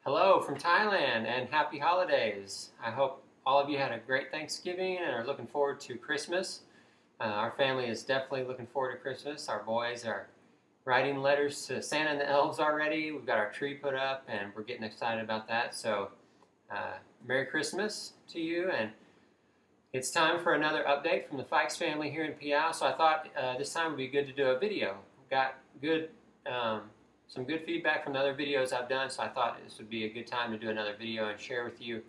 Hello from Thailand and happy holidays. I hope all of you had a great Thanksgiving and are looking forward to Christmas. Our family is definitely looking forward to Christmas. Our boys are writing letters to Santa and the elves already. We've got our tree put up and we're getting excited about that. So, Merry Christmas to you. And it's time for another update from the Fikes family here in Piau. So I thought this time would be good to do a video. Got good some good feedback from the other videos I've done, so I thought this would be a good time to do another video and share with you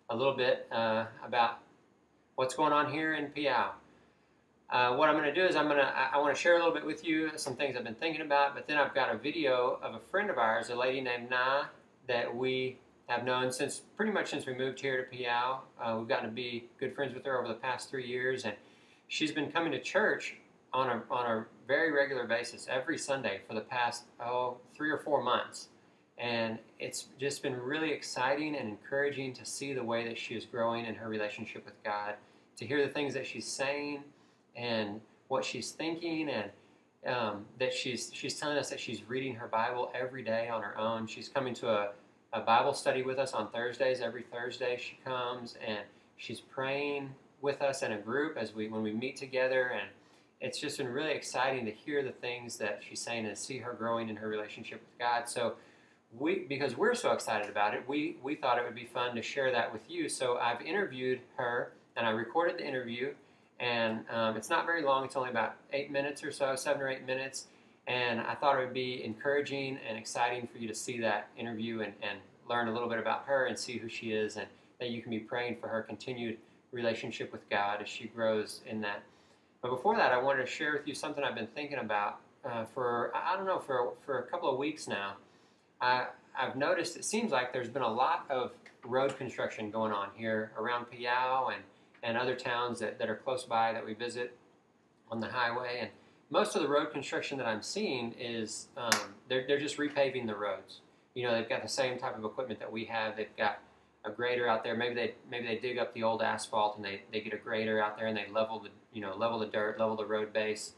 a little bit about what's going on here in Piau. What I'm going to do is I want to share a little bit with you some things I've been thinking about, but then I've got a video of a friend of ours, a lady named Na, that we have known since pretty much since we moved here to Piau. We've gotten to be good friends with her over the past 3 years, and she's been coming to church on a very regular basis every Sunday for the past 3 or 4 months, and it's just been really exciting and encouraging to see the way that she is growing in her relationship with God, to hear the things that she's saying and what she's thinking, and that she's telling us that she's reading her Bible every day on her own. She's coming to a Bible study with us on Thursdays. Every Thursday she comes and she's praying with us in a group when we meet together, and it's just been really exciting to hear the things that she's saying and see her growing in her relationship with God. So because we're so excited about it, we thought it would be fun to share that with you. So I've interviewed her and I recorded the interview, and it's not very long. It's only about 8 minutes or so, 7 or 8 minutes. And I thought it would be encouraging and exciting for you to see that interview and learn a little bit about her and see who she is, and that you can be praying for her continued relationship with God as she grows in that. But before that, I wanted to share with you something I've been thinking about for a couple of weeks now. I've noticed it seems like there's been a lot of road construction going on here around Piau and other towns that are close by that we visit on the highway. And most of the road construction that I'm seeing is they're just repaving the roads. You know, they've got the same type of equipment that we have. They've got a grader out there. Maybe they dig up the old asphalt and they get a grader out there and they level the dirt, level the road base,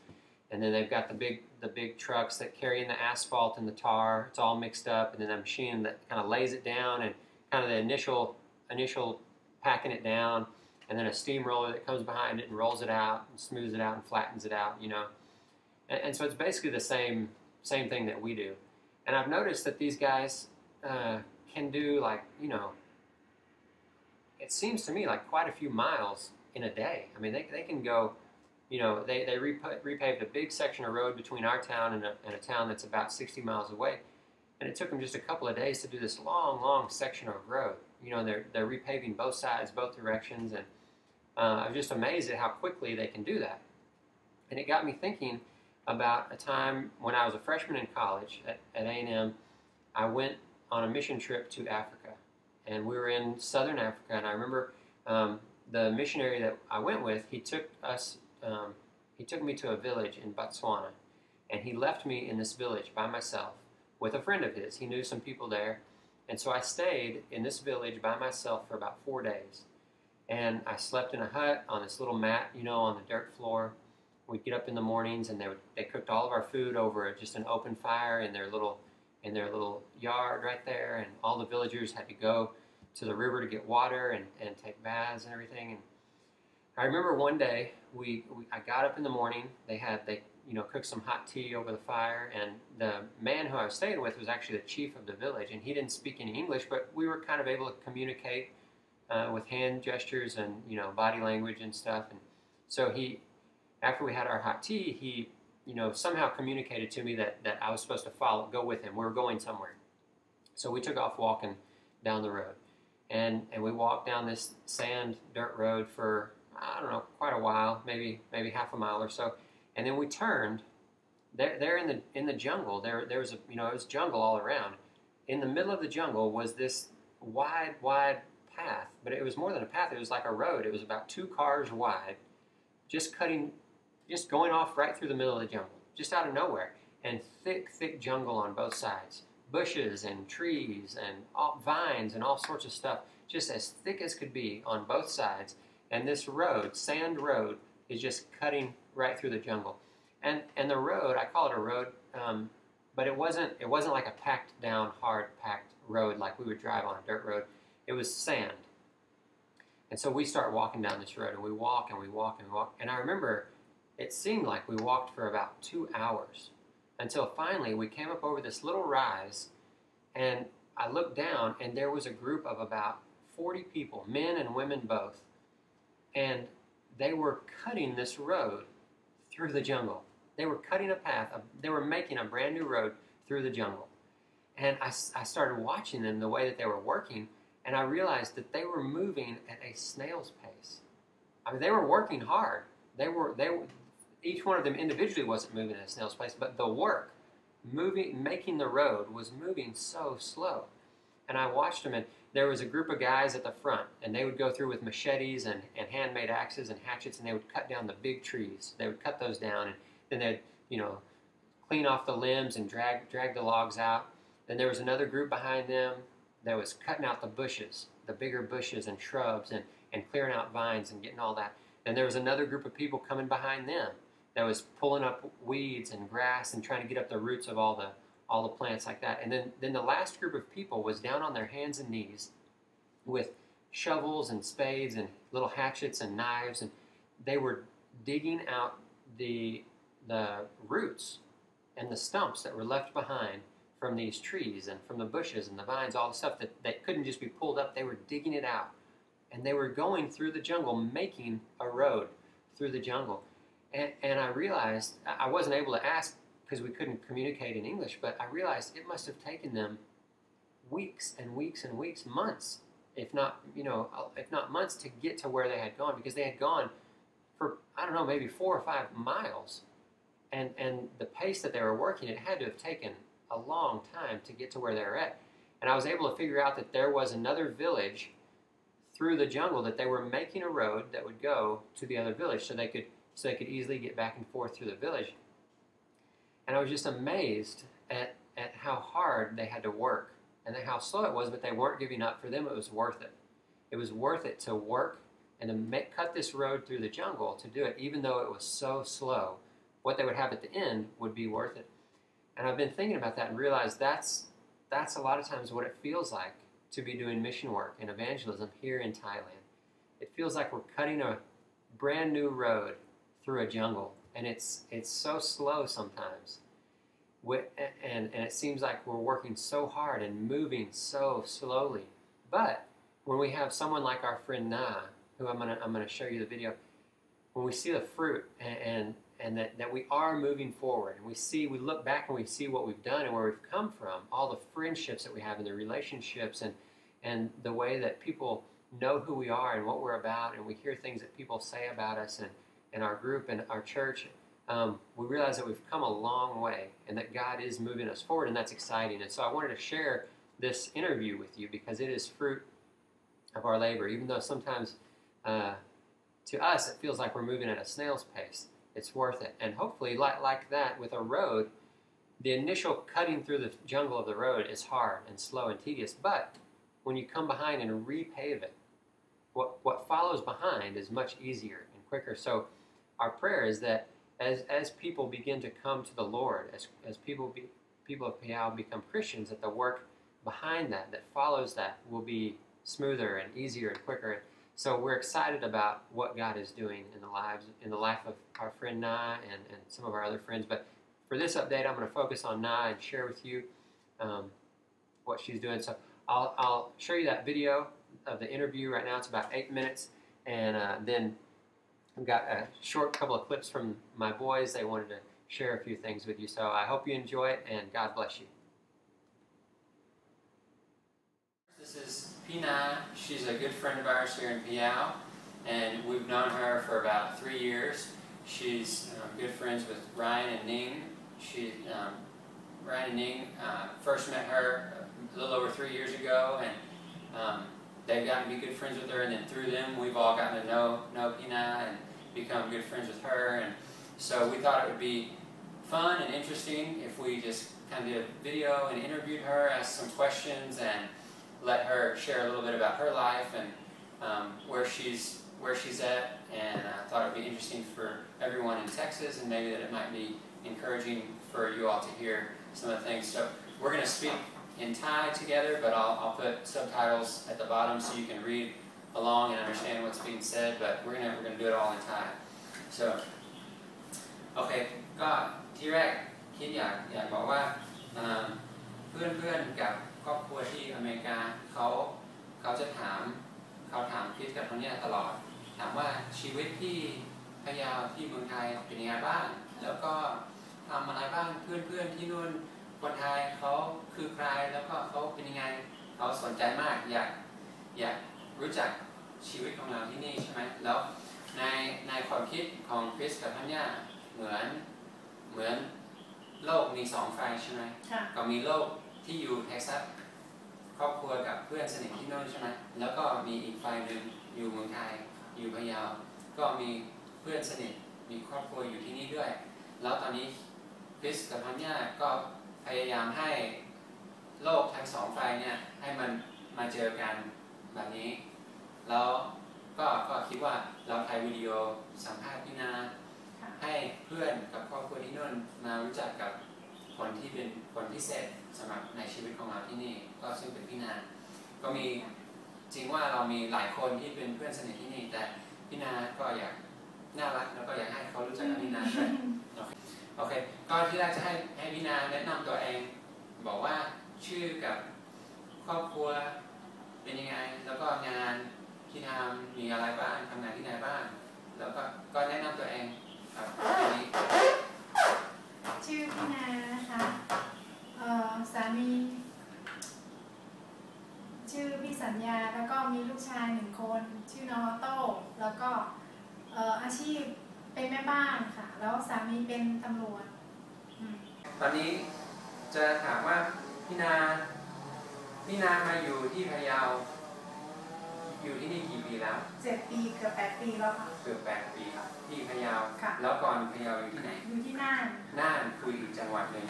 and then they've got the big trucks that carry in the asphalt and the tar. It's all mixed up, and then a machine that kind of lays it down and kind of the initial packing it down, and then a steamroller that comes behind it and rolls it out and smooths it out and flattens it out. You know, and so it's basically the same thing that we do. And I've noticed that these guys can do, like, you know, it seems to me like quite a few miles in a day. I mean, they can go, you know, they repaved a big section of road between our town and a town that's about 60 miles away, and it took them just a couple of days to do this long section of road. You know, they're repaving both sides, both directions, and I'm just amazed at how quickly they can do that. And it got me thinking about a time when I was a freshman in college at A&M. I went on a mission trip to Africa, and we were in southern Africa, and I remember the missionary that I went with, he took me to a village in Botswana, and he left me in this village by myself with a friend of his. He knew some people there, and so I stayed in this village by myself for about 4 days, and I slept in a hut on this little mat, you know, on the dirt floor. We'd get up in the mornings, and they cooked all of our food over just an open fire in their little yard right there, and all the villagers had to go to the river to get water and take baths and everything. And I remember one day I got up in the morning. They cooked some hot tea over the fire, and the man who I was staying with was actually the chief of the village, and he didn't speak any English, but we were kind of able to communicate with hand gestures and, you know, body language and stuff. And so after we had our hot tea, he, you know, somehow communicated to me that I was supposed to go with him. We were going somewhere. So we took off walking down the road. And we walked down this sand dirt road for, I don't know, quite a while, maybe half a mile or so. And then we turned. There in the jungle, there was it was jungle all around. In the middle of the jungle was this wide path, but it was more than a path. It was like a road. It was about 2 cars wide, just going off right through the middle of the jungle, just out of nowhere, and thick jungle on both sides. Bushes and trees and vines and all sorts of stuff, just as thick as could be on both sides. And this road, sand road, is just cutting right through the jungle. And the road, I call it a road, but it wasn't like a packed down, hard packed road like we would drive on a dirt road. It was sand. And so we start walking down this road, and we walk and we walk and we walk. And I remember it seemed like we walked for about 2 hours until finally we came up over this little rise, and I looked down, and there was a group of about 40 people, men and women both, and they were cutting this road through the jungle. They were cutting a path. They were making a brand new road through the jungle. And I started watching them, the way that they were working, and I realized that they were moving at a snail's pace. I mean, they were working hard. Each one of them individually wasn't moving at a snail's pace, but the work, making the road, was moving so slow. And I watched them, and there was a group of guys at the front, and they would go through with machetes and handmade axes and hatchets, and they would cut down the big trees. They would cut those down, and then they'd, clean off the limbs and drag the logs out. Then there was another group behind them that was cutting out the bushes, the bigger bushes and shrubs, and clearing out vines and getting all that. Then there was another group of people coming behind them that was pulling up weeds and grass and trying to get up the roots of all the plants like that. And then the last group of people was down on their hands and knees with shovels and spades and little hatchets and knives, and they were digging out the roots and the stumps that were left behind from these trees and from the bushes and the vines, all the stuff that couldn't just be pulled up. They were digging it out, and they were going through the jungle, making a road through the jungle. And I realized, I wasn't able to ask because we couldn't communicate in English, but I realized it must have taken them weeks and weeks and weeks, months, if not months, to get to where they had gone, because they had gone for, I don't know, maybe 4 or 5 miles. And the pace that they were working, it had to have taken a long time to get to where they were at. And I was able to figure out that there was another village through the jungle, that they were making a road that would go to the other village, so they could easily get back and forth through the village. And I was just amazed at how hard they had to work and how slow it was, but they weren't giving up. For them, it was worth it. It was worth it to work and to cut this road through the jungle, to do it, even though it was so slow. What they would have at the end would be worth it. And I've been thinking about that and realized that's a lot of times what it feels like to be doing mission work and evangelism here in Thailand. It feels like we're cutting a brand new road through a jungle, and it's so slow sometimes. And it seems like we're working so hard and moving so slowly. But when we have someone like our friend Na, who I'm gonna show you the video, when we see the fruit and that we are moving forward, and we look back and we see what we've done and where we've come from, all the friendships that we have and the relationships and the way that people know who we are and what we're about, and we hear things that people say about us and our group and our church, we realize that we've come a long way and that God is moving us forward, and that's exciting. And so I wanted to share this interview with you because it is fruit of our labor, even though sometimes to us it feels like we're moving at a snail's pace. It's worth it. And hopefully, like that with a road, the initial cutting through the jungle of the road is hard and slow and tedious, but when you come behind and repave it, what follows behind is much easier and quicker. So our prayer is that as people begin to come to the Lord, as people of Piao become Christians, that the work behind that follows that will be smoother and easier and quicker. So we're excited about what God is doing in the life of our friend Na and some of our other friends. But for this update, I'm going to focus on Na and share with you what she's doing. So I'll show you that video of the interview right now. It's about 8 minutes, and then I've got a short couple of clips from my boys. They wanted to share a few things with you. So I hope you enjoy it, and God bless you. This is Pina. She's a good friend of ours here in Piao, and we've known her for about 3 years. She's good friends with Ryan and Ning. Ryan and Ning first met her a little over 3 years ago, and they've gotten to be good friends with her, and then through them we've all gotten to know Pina and become good friends with her. And so we thought it would be fun and interesting if we just kind of did a video and interviewed her, asked some questions, and let her share a little bit about her life and where she's at. And I thought it would be interesting for everyone in Texas, and maybe that it might be encouraging for you all to hear some of the things. So we're going to speak in Thai together, but I'll put subtitles at the bottom so you can read along and understand what's being said. But we're gonna do it all in Thai. So, okay. ก็ที่แรกคิดอยากบอกว่าเพื่อนๆกับครอบครัวที่อเมริกาเขาจะถามคริสกับคนนี้ตลอดถามว่าชีวิตที่พะเยาที่เมืองไทยเป็นยังไงบ้างแล้วก็ทำอะไรบ้างเพื่อนๆที่นู่นคนไทยเขาคือใครแล้วก็เขาเป็นยังไงเขาสนใจมากอยากรู้จักชีวิตของเราที่นี่ใช่ไหมแล้วในความคิดของคริสกับทัญญาเหมือนโลกมีสองฝ่ายใช่ไหมก็มีโลกที่อยู่เท็กซัสครอบครัวกับเพื่อนสนิทที่โน่นใช่ไหมแล้วก็มีอีกฝ่ายหนึ่งอยู่เมืองไทยอยู่พะเยาก็มีเพื่อนสนิทมีครอบครัวอยู่ที่นี่ด้วยแล้วตอนนี้คริสกับทัญญาก็พยายามให้โลกทั้งสองฝ่ายเนี่ยให้มันมาเจอกันแบบนี้แล้วก็คิดว่าเราถ่ายวิดีโอสัมภาษณ์พี่นาให้เพื่อนกับครอบครัวที่โน่นมารู้จักกับคนที่เป็นคนพิเศษสำหรับในชีวิตของเราที่นี่ก็ซึ่งเป็นพี่นาก็มีจริงว่าเรามีหลายคนที่เป็นเพื่อนสนิทที่นี่แต่พี่นาก็อยากน่ารักแล้วก็อยากให้เขารู้จักกับพี่นาด้วยโอเคก็ที่แรกจะให้พี่นาแนะนำตัวเองบอกว่าชื่อกับครอบครัวเป็นยังไงแล้วก็งานที่ทำมีอะไรบ้างทำงานที่ไหนบ้างแล้วก็แนะนำตัวเองครับชื่อพี่นานะคะสามีชื่อพี่สัญญาแล้วก็มีลูกชาย1 คนชื่อน้องออโต้แล้วก็อาชีพเป็นแม่บ้านค่ะแล้วสามีเป็นตำรวจตอนนี้จะถามว่าพี่นามาอยู่ที่พะเยาอยู่ที่นี่กี่ปีแล้ว7 ปีเกือบ8 ปีแล้วค่ะเกือบ8 ปีครับที่พะเยาแล้วก่อนพะเยาอยู่ที่ไหนอยู่ที่น่านคืออีกจังหวัดหนึ่ง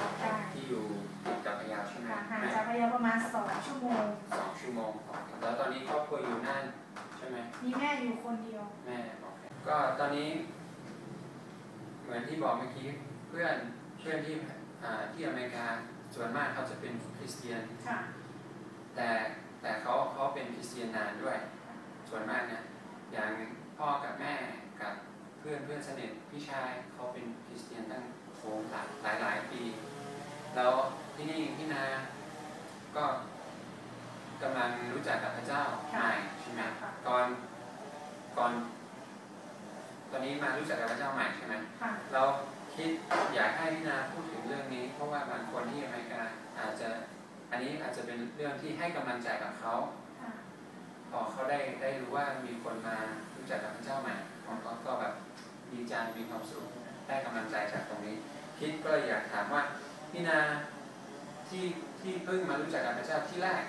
ที่อยู่ติดกับพะเยาใช่ไหมห่างจากพะเยาประมาณ2 ชั่วโมง2 ชั่วโมงแล้วตอนนี้ครอบครัวอยู่น่านใช่ไหมมีแม่อยู่คนเดียวแม่ก็ตอนนี้เหมือนที่บอกเมื่อกี้เพื่อนที่อเมริกาส่วนมากเขาจะเป็นคริสเตียนแต่เขาเป็นคริสเตียนนานด้วยส่วนมากนะอย่างพ่อกับแม่กับเพื่อนสนิทพี่ชายเขาเป็นคริสเตียนตั้งหลายปีแล้วที่นี่พี่นาก็กำลังรู้จักกับพระเจ้าใหม่ใช่ไหมก่อนตอนนี้มารู้จักกับพระเจ้าใหม่ใช่ไหมเราคิดอยากให้พี่นาพูดถึงเรื่องนี้เพราะว่าบางคนที่อเมริกาอันนี้อาจจะเป็นเรื่องที่ให้กำลังใจกับเขาพอเขาได้รู้ว่ามีคนมารู้จักกับพระเจ้าใหม่เขาก็แบบดีใจมีความสุขได้กำลังใจจากตรงนี้คิดก็อยากถามว่าพี่นาที่เพิ่งมารู้จักกับพระเจ้าที่แรก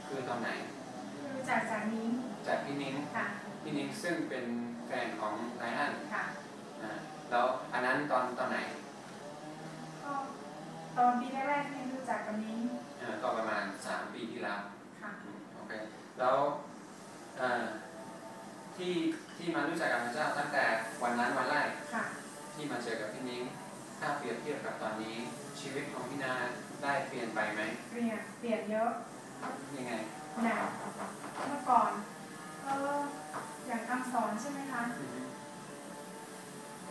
คือตอนไหนรู้จักจากนิ้งจากพี่นิ้งซึ่งเป็นแฟนของไลอ้อนแล้วอันนั้นตอนไหนก็ตอนปีแรกๆที่รู้จักกับนิ้งก็ประมาณ3 ปีที่แล้วโอเคแล้วที่มารู้จักกับพระเจ้าตั้งแต่วันนั้นวันแรกที่มาเจอกับพี่นิ้งถ้าเปรียบเทียบกับตอนนี้ชีวิตของพี่นาได้เปลี่ยนไปไหมเปลี่ยนเยอะยังไงเมื่อก่อนอย่างคำสอนใช่ไหมคะ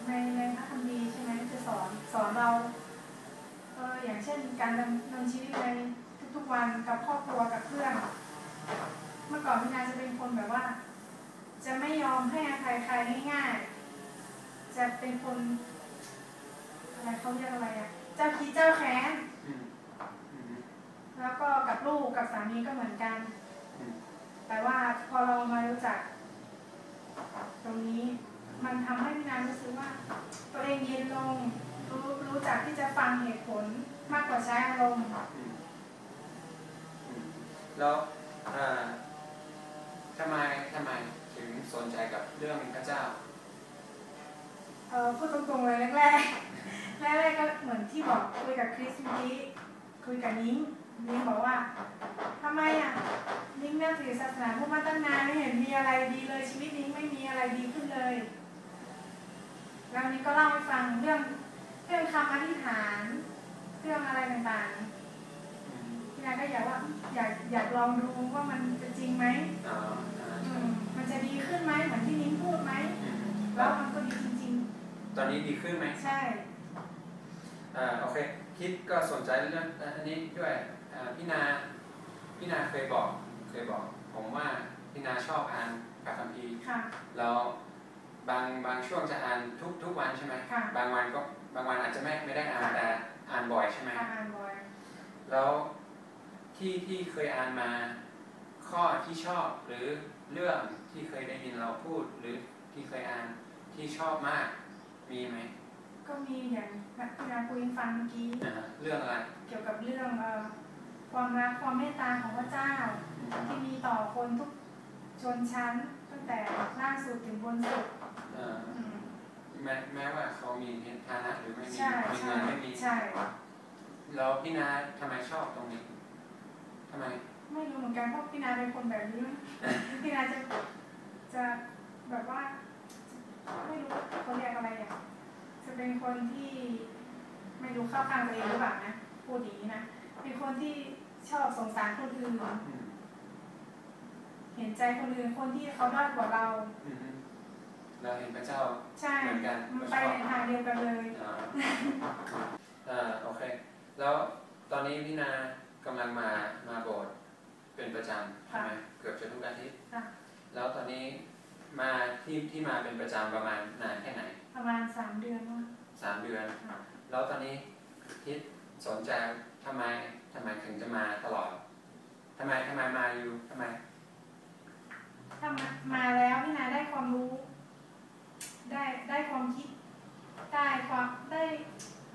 ในพระคัมภีร์ใช่ไหมจะสอนเราอย่างเช่นการดำเนินชีวิตในทุกๆวันกับครอบครัวกับเพื่อนเมื่อก่อนพี่นาจะเป็นคนแบบว่าจะไม่ยอมให้อภัยใครง่ายๆจะเป็นคนอะไรเขาเรียกอะไรเจ้าคิดเจ้าแค้นแล้วก็กับลูกกับสามีก็เหมือนกันแต่ว่าพอเรามารู้จักตรงนี้มันทำให้พี่นารู้สึกว่าตัวเองเย็นลงรู้จักที่จะฟังเหตุผลมากกว่าใช้อารมณ์แล้วทำไมถึงสนใจกับเรื่องพระเจ้าพูดตรงๆเลยแรกๆก็เหมือนที่บอกคุยกับคริสเมื่อกี้คุยกับนิ้งบอกว่าทำไมนิ้งนับถือศาสนาพุทธมาตั้งนานไม่เห็นมีอะไรดีเลยชีวิตนิ้งไม่มีอะไรดีขึ้นเลยแล้วนิ้งก็เล่าให้ฟังเรื่องคำอธิษฐานเรื่องอะไรต่างๆพี่นา นาก็อยากลองดูว่ามันจะจริงไหมมันจะดีขึ้นไหมเหมือนที่นิ้งพูดไหมแล้วมันก็ดีจริงๆตอนนี้ดีขึ้นไหมใช่โอเคคิดก็สนใจเรื่องอันนี้ด้วยพี่นาเคยบอกผมว่าพี่นาชอบอ่านพระคัมภีร์แล้วบางช่วงจะอ่านทุกวันใช่ไหมบางวันอาจจะไม่ได้อ่านแต่อ่านบ่อยใช่ไหมอ่านบ่อยแล้วที่เคยอ่านมาข้อที่ชอบหรือเรื่องที่เคยได้ยินเราพูดหรือที่เคยอ่านที่ชอบมากมีไหมก็มีอย่างที่นาคุยฟังเมื่อกี้เรื่องอะไรเกี่ยวกับเรื่องความรักความเมตตาของพระเจ้าที่มีต่อคนทุกชนชั้นตั้งแต่ล่างสุดถึงบนสุดแม้ว่าเขามีฐานะหรือไม่มีเงินไม่มีใช่แล้วพี่นาทำไมชอบตรงนี้ทำไมไม่รู้เหมือนกันเพราะพี่นาเป็นคนแบบนี้พี่นาจะแบบว่าไม่รู้เขาเรียกอะไรอ่ะจะเป็นคนที่ไม่รู้เข้าข้างตัวเองหรือเปล่านะพูดอย่างนี้นะเป็นคนที่ชอบสงสารคนอื่นเห็นใจคนอื่นคนที่เขาด้อยกว่าเราเห็นพระเจ้าเหมือนกันมันไปในทางเดียวกันเลยโอเคแล้วตอนนี้พี่นากำลังมาโบสถ์เป็นประจำใช่ไหมเกือบจะทุกอาทิตย์แล้วตอนนี้มาที่มาเป็นประจำประมาณนานแค่ไหนประมาณ3 เดือน3 เดือนแล้วตอนนี้คิดสนใจทำไมถึงจะมาตลอดทำไมมาอยู่ทำไมถ้ามาแล้วพี่นาได้ความรู้ได้ความคิดได้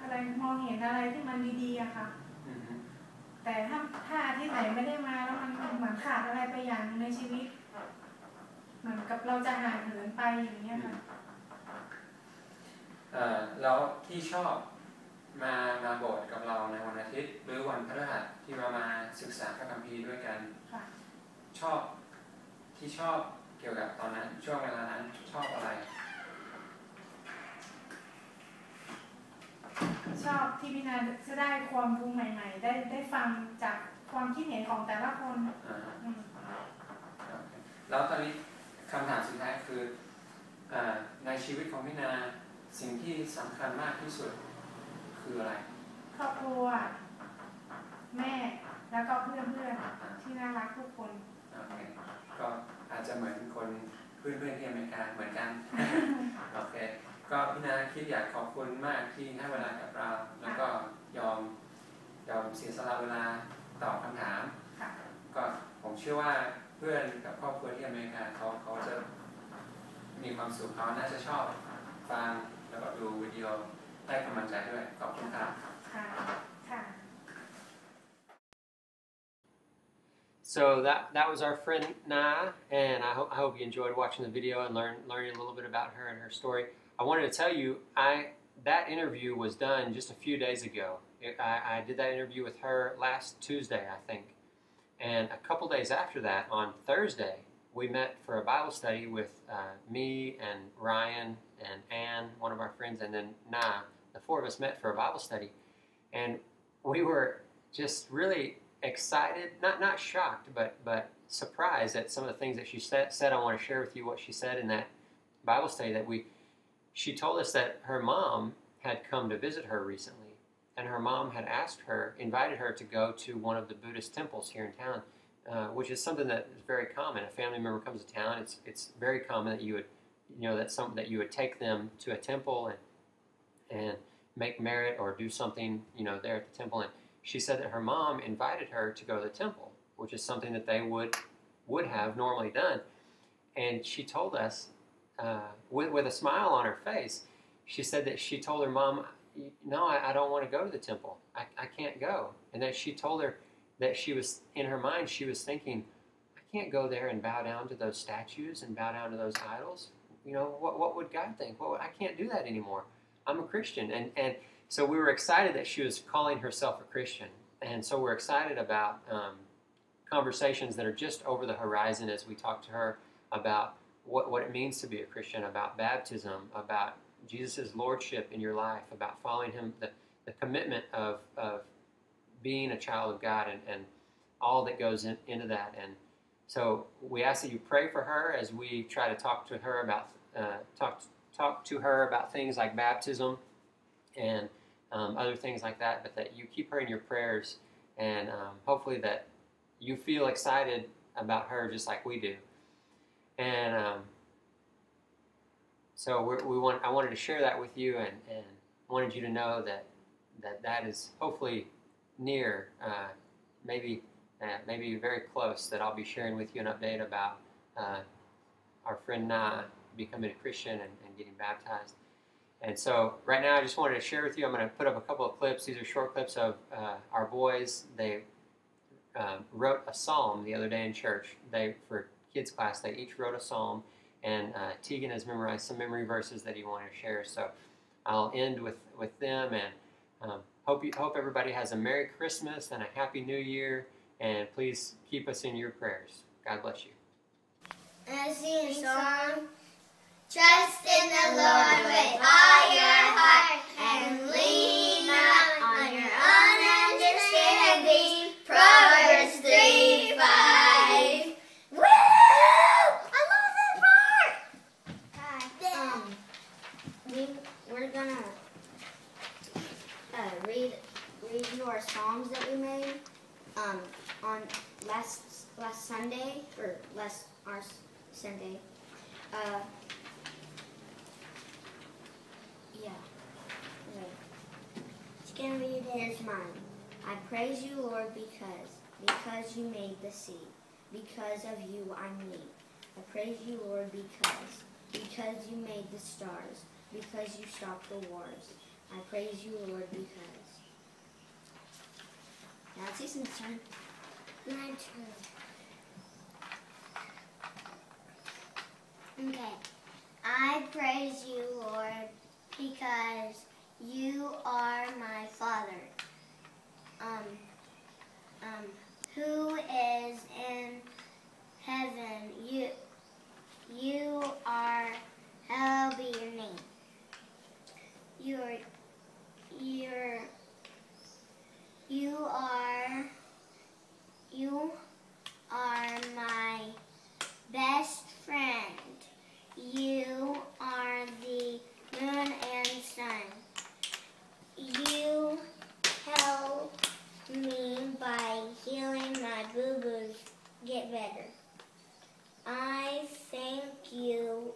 อะไรมองเห็นอะไรที่มันดีๆอะค่ะแต่ถ้าที่ไหนไม่ได้มาแล้วมันเหมือนขาดอะไรไปอย่างในชีวิตเหมือนกับเราจะห่างเหินไปอย่างเงี้ยค่ะแล้วที่ชอบมาโบสถ์กับเราในวันอาทิตย์หรือวันพฤหัสที่เรามาศึกษาพระคัมภีร์ด้วยกันชอบเกี่ยวกับตอนนั้นช่วงเวลานั้นชอบอะไรชอบที่พี่นาจะได้ความรู้ใหม่ๆได้ฟังจากความคิดเห็นของแต่ละคนแล้วตอนนี้คำถามสุดท้ายคือในชีวิตของพี่นาสิ่งที่สำคัญมากที่สุดคืออะไรครอบครัวแม่แล้วก็เพื่อนที่น่ารักทุกคนก็อาจจะเหมือนคนเพื่อนที่อเมริกาเหมือนกันโอเคก็พี่นาคิดอยากขอบคุณมากที่ให้เวลากับเราแล้วก็ยอมเสียสละเวลาตอบคำถามก็ผมเชื่อว่าเพื่อนกับครอบครัวที่อเมริกาเขาจะมีความสุขเขาน่าจะชอบฟังแล้วก็ดูวิดีโอได้กำลังใจด้วยขอบคุณครับSo that was our friend Na, and I hope you enjoyed watching the video and learning a little bit about her and her story. I wanted to tell you, that interview was done just a few days ago. I did that interview with her last Tuesday, I think. And a couple days after that, on Thursday, we met for a Bible study with me and Ryan and Ann, one of our friends, and then Na. The 4 of us met for a Bible study. And we were just really excited, not shocked, but surprised at some of the things that she said. I want to share with you what she said in that Bible study she told us that her mom had come to visit her recently, and her mom had invited her to go to one of the Buddhist temples here in town, which is something that is very common. A family member comes to town, it's very common that you would take them to a temple and make merit or do something, there at the temple. And she said that her mom invited her to go to the temple, which is something that they would have normally done. And she told us, with a smile on her face, she said that she told her mom, no, I don't want to go to the temple. I can't go. And that she told her that in her mind, she was thinking, I can't go there and bow down to those statues and bow down to those idols. What would God think? Well, I can't do that anymore. I'm a Christian. And so we were excited that she was calling herself a Christian. And so we're excited about conversations that are just over the horizon as we talk to her about what it means to be a Christian, about baptism, about Jesus' lordship in your life, about following him, the commitment of being a child of God all that goes into that. And so we ask that you pray for her as we try to talk to her about talk to her about things like baptism and other things like that, but that you keep her in your prayers, and hopefully that you feel excited about her just like we do. And so I wanted to share that with you, and wanted you to know that is hopefully near, maybe very close, that I'll be sharing with you an update about our friend Na becoming a Christian and getting baptized. And so right now I just wanted to share with you, I'm going to put up a couple of clips. These are short clips of our boys. They wrote a psalm the other day in church. For kids class, they each wrote a psalm, and Tegan has memorized some memory verses that he wanted to share. So I'll end with them, and hope everybody has a Merry Christmas and a Happy New Year, and please keep us in your prayers. God bless you. I sing a song. Trust in the Lord with all your heart, and lean not on your own understanding. Proverbs 3:5. Woo! I love this part. We're gonna read you our psalms that we made on last Sunday, or our Sunday. Yeah. Wait. It's gonna read it. Here's mine. I praise you, Lord, because you made the sea. Because of you I'm me. I praise you, Lord, because you made the stars. Because you stopped the wars. I praise you, Lord, because. Now it's Ethan's turn. My turn. Okay. I praise you, Lord, because you are my Father, who is in heaven. You are, hallowed be your name. You are my best friend. You are the moon and sun. You help me by healing my boo-boos get better. I thank you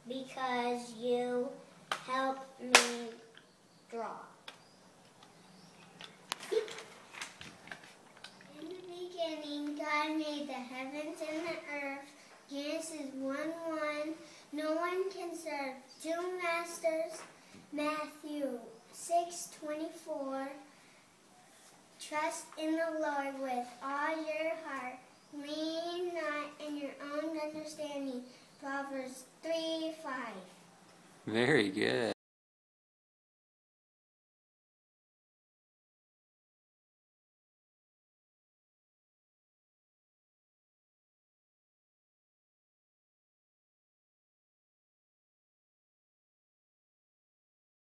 because you help me draw. In the beginning, God made the heavens and the earth. Genesis 1:1. No one can serve two masters. Matthew 6:24. Trust in the Lord with all your heart. Lean not in your own understanding. Proverbs 3:5. Very good.